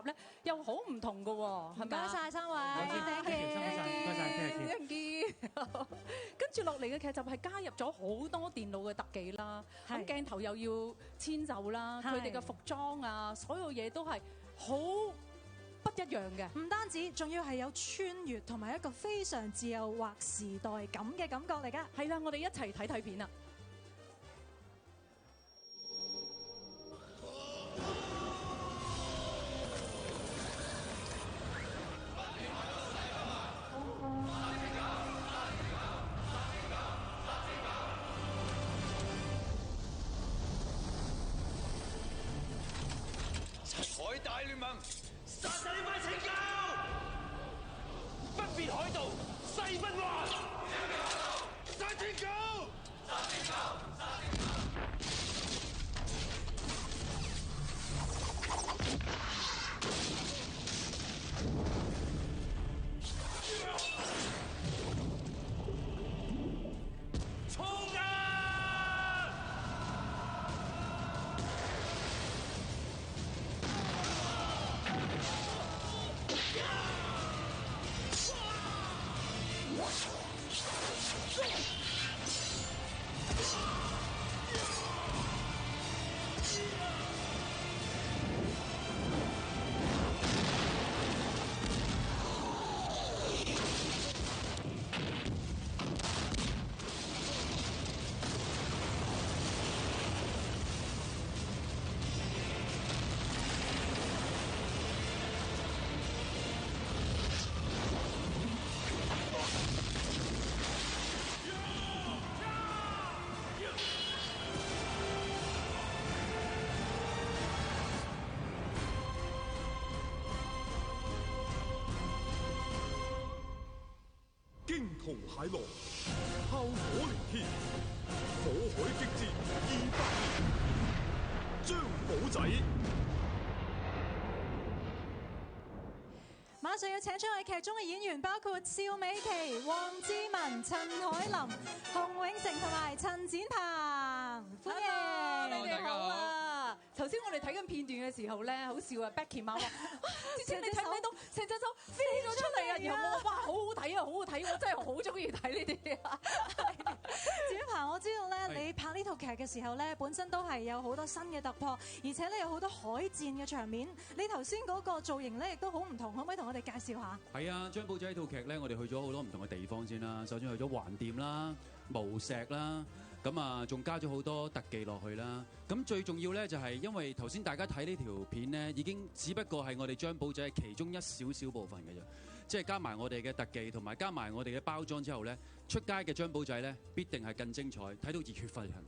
咧又好唔同嘅喎，係咪？唔該晒三位，唔該。跟住落嚟嘅劇集係加入咗好多電腦嘅特技啦，咁鏡頭又要遷就啦，佢哋嘅服裝啊，所有嘢都係好不一樣嘅。唔單止，仲要係有穿越同埋一個非常自由或時代感嘅感覺嚟㗎。係啦，我哋一齊睇睇片啊！海大聯盟，殺死你塊拯救！北邊海盜，西不還！殺拯救！殺拯救！殺拯救！衝啊！驚濤駭浪，炮火連天，火海激戰200年，張寶仔。馬上要請出我哋劇中嘅演員，包括邵美琪、黃智雯、陳凱琳、洪永城同埋陳展鵬，歡迎你哋好啊！頭先我哋睇緊片段嘅時候咧，好笑啊 ！Becky 媽話：之前你睇唔睇到成隻手飛咗出嚟啊？然後我話：哇，好好睇啊，好好睇！我真係好中意睇呢啲啊！展鵬，我知道咧，你拍呢套劇嘅時候咧，本身都係有好多新嘅突破，而且咧有好多海戰嘅場面。你頭先嗰個造型咧，亦都好唔同，可唔可以同我哋介紹下？係啊，張寶仔呢套劇咧，我哋去咗好多唔同嘅地方先啦。首先去咗橫店啦、無錫啦，咁啊仲加咗好多特技落去啦。咁最重要咧就係因為頭先大家睇呢條片咧，已經只不過係我哋張寶仔其中一小小部分嘅啫，即係加埋我哋嘅特技同埋加埋我哋嘅包裝之後咧，出街嘅張寶仔咧必定係更精彩，睇到熱血沸騰。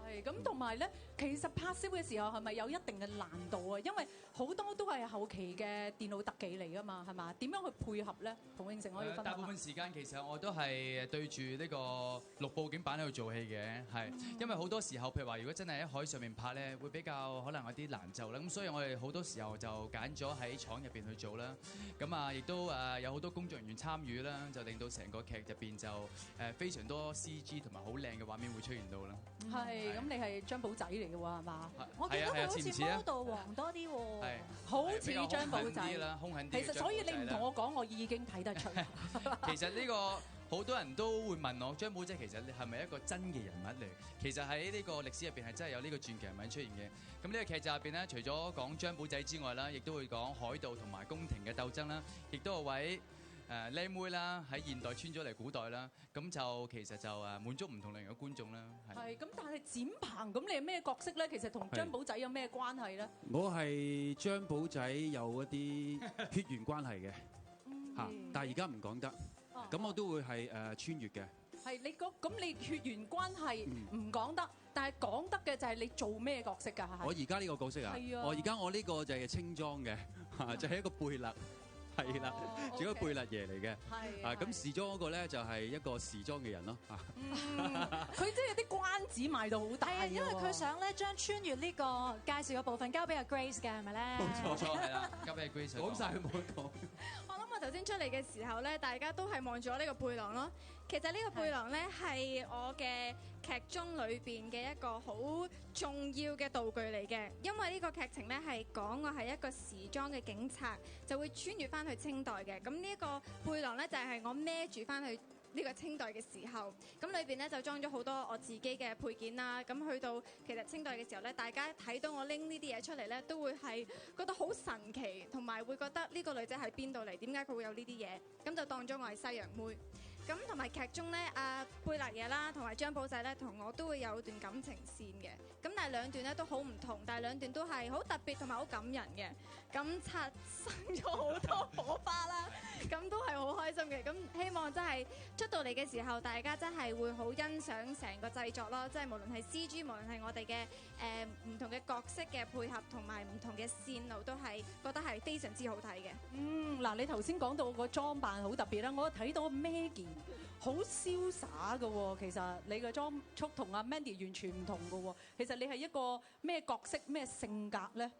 係咁，同埋咧，其實拍攝嘅時候係咪有一定嘅難度啊？因為好多都係後期嘅電腦特技嚟噶嘛，係嘛？點樣去配合咧？馮永城可以分享下。大部分時間其實我都係對住呢個綠布景板喺度做戲嘅，係因為好多時候，譬如話如果真係喺海上面拍咧，會比較可能有啲難就啦。咁所以我哋好多時候就揀咗喺廠入邊去做啦。咁啊，亦都有好多工作人員參與啦，就令到成個劇入邊就非常多 CG 同埋好靚嘅畫面會出現到啦。係。咁你係張寶仔嚟嘅喎，係嘛？我見到佢好似 model 王多啲喎，好似張寶仔啦，兇狠啲。其實所以你唔同我講，我已經睇得出。其實呢個好多人都會問我，張寶仔其實你係咪一個真嘅人物嚟？其實喺呢個歷史入邊係真係有呢個傳奇人物出現嘅。咁呢個劇集入邊咧，除咗講張寶仔之外啦，亦都會講海盜同埋宮廷嘅鬥爭啦，亦都有位靚妹啦，喺現代穿咗嚟古代啦，咁就其實就滿足唔同類型嘅觀眾啦。係咁，但係展鵬咁你係咩角色咧？其實同張寶仔有咩關係咧？我係張寶仔有一啲血緣關係嘅嚇，但係而家唔講得。咁我都會係穿越嘅。係你咁你血緣關係唔講得，但係講得嘅就係你做咩角色㗎？我而家呢個角色啊，而家我呢個就係清裝嘅，就係一個貝勒。係啦，仲有個貝勒爺嚟嘅，咁時裝嗰個咧就係一個時裝嘅人咯。佢真係有啲關子賣到好大，因為佢想咧將穿越呢個介紹嘅部分交俾阿 Grace 嘅，係咪咧？冇錯，係啦，交俾阿 Grace。講晒佢冇得講。我諗啊，頭先出嚟嘅時候咧，大家都係望住我呢個背囊咯。其實呢個背囊咧係我嘅劇中裏邊嘅一個好重要嘅道具嚟嘅，因為呢個劇情咧係講我係一個時裝嘅警察，就會穿越翻去清代嘅。咁呢一個背囊咧就係我孭住翻去呢個清代嘅時候，咁裏邊咧就裝咗好多我自己嘅配件啦。咁去到其實清代嘅時候咧，大家睇到我拎呢啲嘢出嚟咧，都會係覺得好神奇，同埋會覺得呢個女仔喺邊度嚟？點解佢會有呢啲嘢？咁就當咗我係西洋妹。咁同埋劇中咧，阿貝勒爺啦，同埋張寶仔咧，同我都會有段感情線嘅。咁但係兩段咧都好唔同，但係兩段都係好特別同埋好感人嘅。咁產生咗好多火花啦，咁都係好開心嘅。咁希望真係出到嚟嘅時候，大家真係會好欣賞成個製作咯。即係無論係 CG，無論係我哋嘅唔同嘅角色嘅配合，同埋唔同嘅線路，都係覺得係非常之好睇嘅。嗱，你頭先講到個裝扮好特別啦，我睇到 Maggie 好瀟灑嘅喎。其實你嘅裝束同阿 Mandy 完全唔同嘅喎。其實你係一個咩角色、咩性格咧？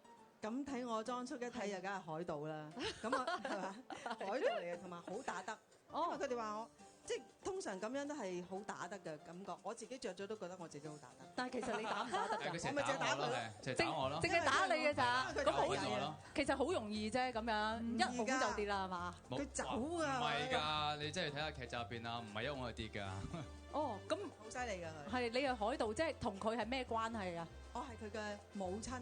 咁睇我裝束一睇就梗係海盜啦，咁啊係嘛？海盜嚟嘅，同埋好打得。因為佢哋話我即係通常咁樣都係好打得嘅感覺，我自己着咗都覺得我自己好打得。但係其實你打唔打得㗎？我咪淨係打我咯，就係打我咯，淨係打你嘅咋？咁好打我咯。其實好容易啫，咁樣一拱就跌啦，係嘛？佢走㗎。唔係㗎，你真係睇下劇集入邊啊，唔係一拱就跌㗎。哦，咁好犀利㗎佢。係你係海盜，即係同佢係咩關係啊？我係佢嘅母親。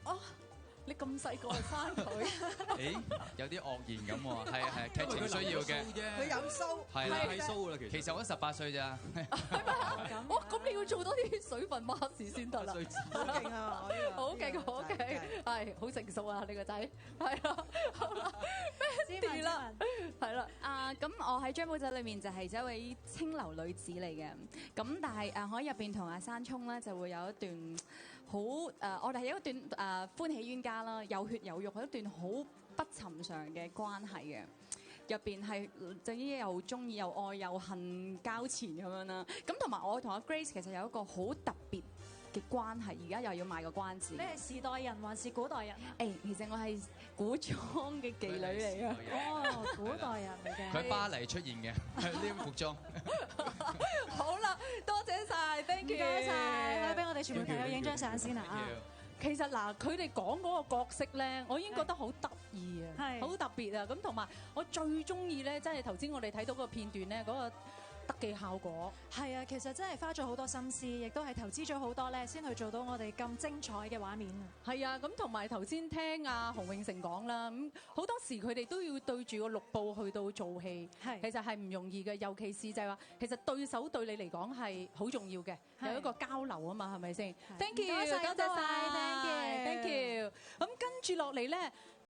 哦，你咁細個就生佢？誒，有啲愕然咁喎，係劇情需要嘅。佢有鬚，係啦，係鬚啦，其實我都18歲咋。哦，咁你要做多啲水分 mask 先得啦。好勁啊！我呢個好勁，好勁，係好成熟啊！你個仔係啦，Mandy啦，係啦。咁我喺張寶仔裏面就係一位清流女子嚟嘅，咁但係我喺入邊同阿山聰咧就會有一段好我哋係一段歡喜冤家啦，有血有肉，係一段好不尋常嘅關係嘅。入邊係總之又中意又愛又恨交纏咁樣啦。咁同埋我同阿 Grace 其實有一個好特別嘅關係，而家又要賣個關子。你係時代人還是古代人啊？其實我係古裝嘅妓女嚟嘅。哦，古代人嚟嘅。佢喺巴黎出現嘅呢啲服裝。好啦，多謝晒 ，thank you，唔該晒，可以俾我哋全部朋友影張相先啊！其實嗱，佢哋講嗰個角色咧，我已經覺得好得意啊，係好特別啊！咁同埋我最中意咧，真係頭先我哋睇到個片段咧，嗰個特技效果係啊，其實真係花咗好多心思，亦都係投資咗好多咧，先去做到我哋咁精彩嘅畫面啊！係啊，咁同埋頭先聽阿洪永城講啦，咁好多時佢哋都要對住個綠布去到做戲，係其實係唔容易嘅，尤其是就係話，其實對手對你嚟講係好重要嘅，有一個交流啊嘛，係咪先？Thank you，多謝晒，Thank you。咁跟住落嚟咧，